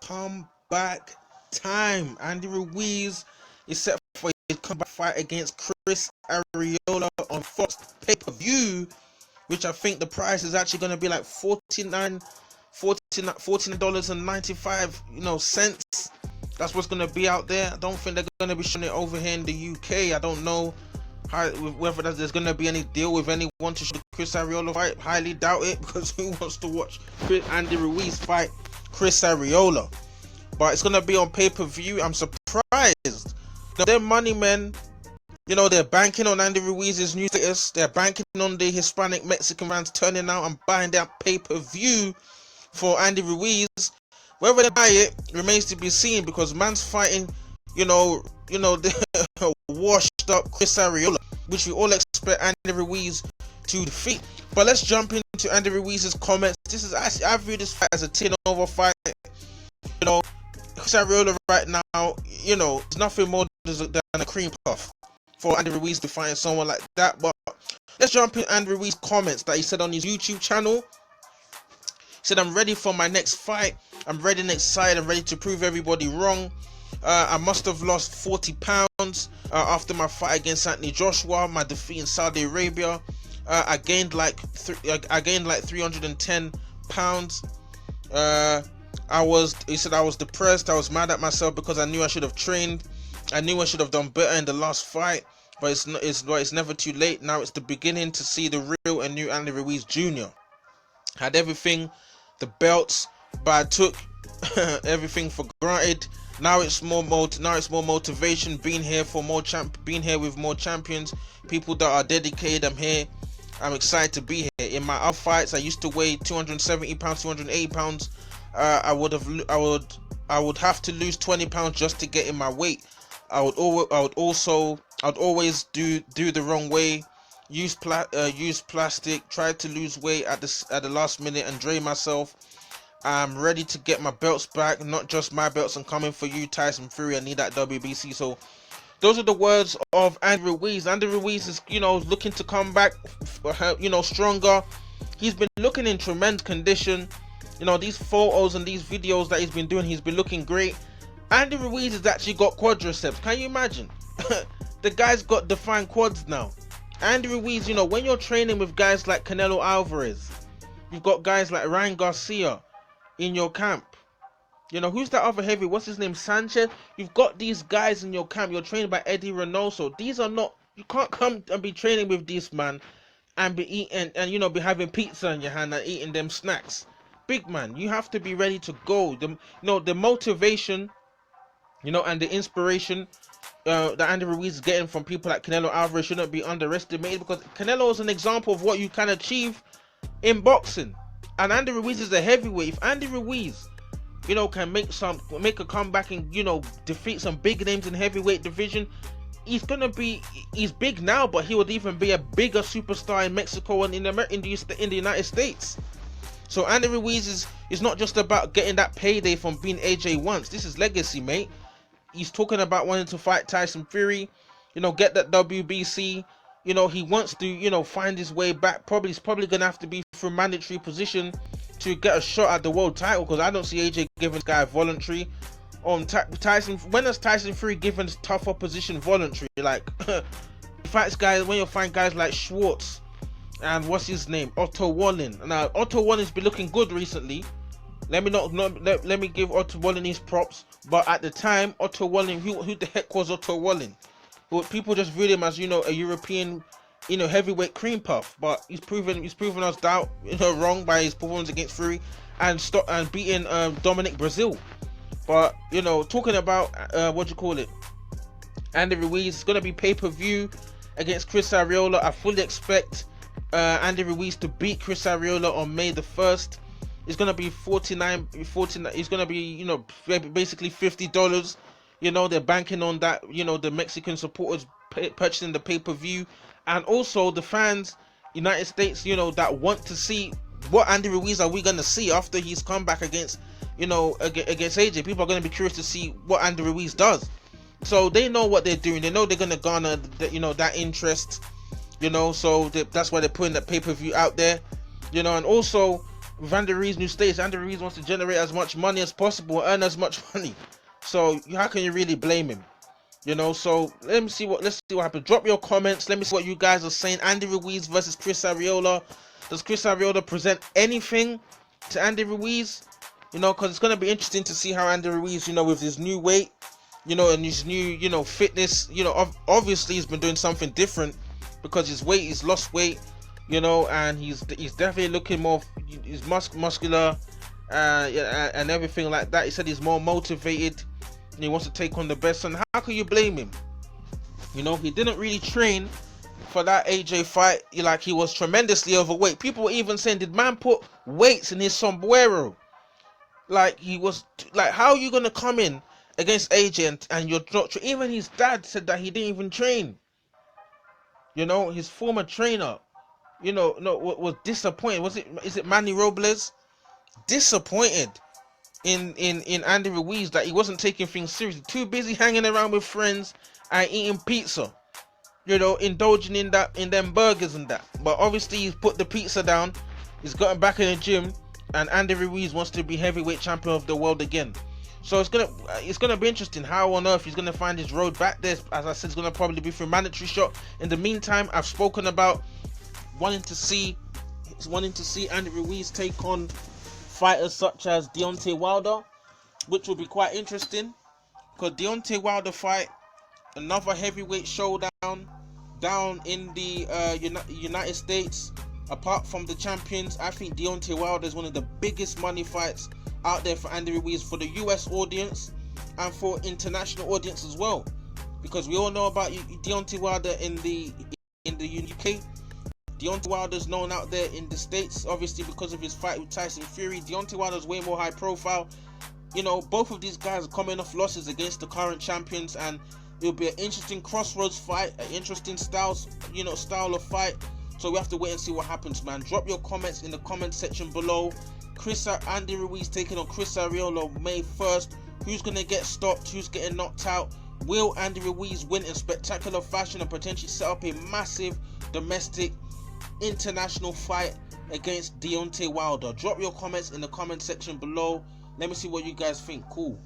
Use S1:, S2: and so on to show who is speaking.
S1: Comeback time. Andy Ruiz is set for his comeback fight against Chris Arreola on Fox pay-per-view, which I think the price is actually going to be like $49.95 That's what's going to be out there. I don't think they're going to be showing it over here in the UK. I don't know whether there's going to be any deal with anyone to show the Chris Arreola fight. Highly doubt it, because who wants to watch Andy Ruiz fight Chris Arreola? But it's going to be on pay-per-view. I'm surprised. Now, they're money men. They're banking on Andy Ruiz's new status. They're banking on the Hispanic Mexican fans turning out and buying that pay-per-view for Andy Ruiz. Whether they buy it remains to be seen, because man's fighting, the washed up Chris Arreola, which we all expect Andy Ruiz to defeat. But let's jump into Andy Ruiz's comments. This is actually, I view this fight as a turnover fight. Chris Arreola right now, it's nothing more than a cream puff for Andy Ruiz to find someone like that. But let's jump in Andy Ruiz's comments that he said on his YouTube channel. He said, "I'm ready for my next fight. I'm ready and excited. I'm ready to prove everybody wrong. I must have lost 40 pounds after my fight against Anthony Joshua, my defeat in Saudi Arabia. I gained like 310 pounds. He said I was depressed. I was mad at myself because I knew I should have trained. I knew I should have done better in the last fight, but it's never too late. Now it's the beginning to see the real and new Andy Ruiz Jr. Had everything, the belts, but I took everything for granted. Now it's more motivation. Being here with more champions, people that are dedicated. I'm here. I'm excited to be here. In my other fights, I used to weigh 270 pounds, 280 pounds. I would have to lose 20 pounds just to get in my weight. I would always do the wrong way. Use plastic. Try to lose weight at the last minute and drain myself. I'm ready to get my belts back, not just my belts. I'm coming for you, Tyson Fury. I need that WBC." So those are the words of Andy Ruiz. Andy Ruiz is, looking to come back, stronger. He's been looking in tremendous condition. These photos and these videos that he's been doing, he's been looking great. Andy Ruiz has actually got quadriceps. Can you imagine? The guy's got defined quads now. Andy Ruiz, when you're training with guys like Canelo Alvarez, you've got guys like Ryan Garcia in your camp. Who's that other heavy? What's his name? Sanchez. You've got these guys in your camp. You're trained by Eddie Reynoso. These are not. You can't come and be training with this man and be eating and be having pizza in your hand and eating them snacks. Big man, you have to be ready to go. The motivation, and the inspiration that Andy Ruiz is getting from people like Canelo Alvarez shouldn't be underestimated, because Canelo is an example of what you can achieve in boxing. And Andy Ruiz is a heavyweight. If Andy Ruiz, can make a comeback and defeat some big names in heavyweight division, he's big now, but he would even be a bigger superstar in Mexico and in the United States. So Andy Ruiz is not just about getting that payday from being AJ once. This is legacy, mate. He's talking about wanting to fight Tyson Fury, get that WBC. He wants to, find his way back. He's probably gonna have to be through mandatory position to get a shot at the world title, because I don't see AJ giving this guy voluntary. Tyson, when has Tyson Fury given tough opposition voluntary? Like, fights guys, when you find guys like Schwartz and what's his name, Otto Wallin. Now Otto Wallin's been looking good recently. Let me give Otto Wallin his props. But at the time, Otto Wallin, who the heck was Otto Wallin? People just viewed him as a European, heavyweight cream puff. But he's proven us wrong by his performance against Fury and beating Dominic Brazil. But talking about Andy Ruiz is gonna be pay-per-view against Chris Arreola. I fully expect Andy Ruiz to beat Chris Arreola on May the 1st. It's gonna be 49. It's gonna be basically $50. They're banking on that. The Mexican supporters purchasing the pay-per-view, and also the fans, United States, that want to see what Andy Ruiz are we gonna see after he's come back against AJ. People are gonna be curious to see what Andy Ruiz does. So they know what they're doing. They know they're gonna garner that interest. So that's why they're putting that pay-per-view out there. And also with Andy Ruiz new states. Andy Ruiz wants to generate as much money as possible, earn as much money. So how can you really blame him? You know, so let's see what happens. Drop your comments. Let me see what you guys are saying. Andy Ruiz versus Chris Arreola. Does Chris Arreola present anything to Andy Ruiz? You know, because it's going to be interesting to see how Andy Ruiz, you know, with his new weight, you know, and his new, you know, fitness, you know, obviously he's been doing something different because he's lost weight, you know, and he's definitely looking more, he's muscular, and everything like that. He said he's more motivated and he wants to take on the best. And how can you blame him? You know, he didn't really train for that AJ fight. Like, he was tremendously overweight. People were even saying, did man put weights in his sombrero? Like, he was like, how are you gonna come in against AJ and you're not? Even his dad said that he didn't even train. You know, his former trainer, you know, was disappointed. Is it Manny Robles? Disappointed in Andy Ruiz, that he wasn't taking things seriously. Too busy hanging around with friends and eating pizza. You know, indulging in them burgers and that. But obviously he's put the pizza down. He's gotten back in the gym. And Andy Ruiz wants to be heavyweight champion of the world again. So it's gonna be interesting how on earth he's gonna find his road back there. As I said, it's gonna probably be through mandatory shot. In the meantime, I've spoken about wanting to see Andy Ruiz take on fighters such as Deontay Wilder, which will be quite interesting, because Deontay Wilder fight another heavyweight showdown down in the United States. Apart from the champions, I think Deontay Wilder is one of the biggest money fights out there for Andy Ruiz, for the US audience and for international audience as well, because we all know about Deontay Wilder in the UK. Deontay Wilder's known out there in the States, obviously because of his fight with Tyson Fury. Deontay Wilder's way more high profile. You know, both of these guys are coming off losses against the current champions, and it'll be an interesting crossroads fight, an interesting style of fight. So we have to wait and see what happens, man. Drop your comments in the comment section below. Andy Ruiz taking on Chris Arreola May 1st. Who's going to get stopped? Who's getting knocked out? Will Andy Ruiz win in spectacular fashion and potentially set up a massive domestic international fight against Deontay Wilder? Drop your comments in the comment section below. Let me see what you guys think. Cool.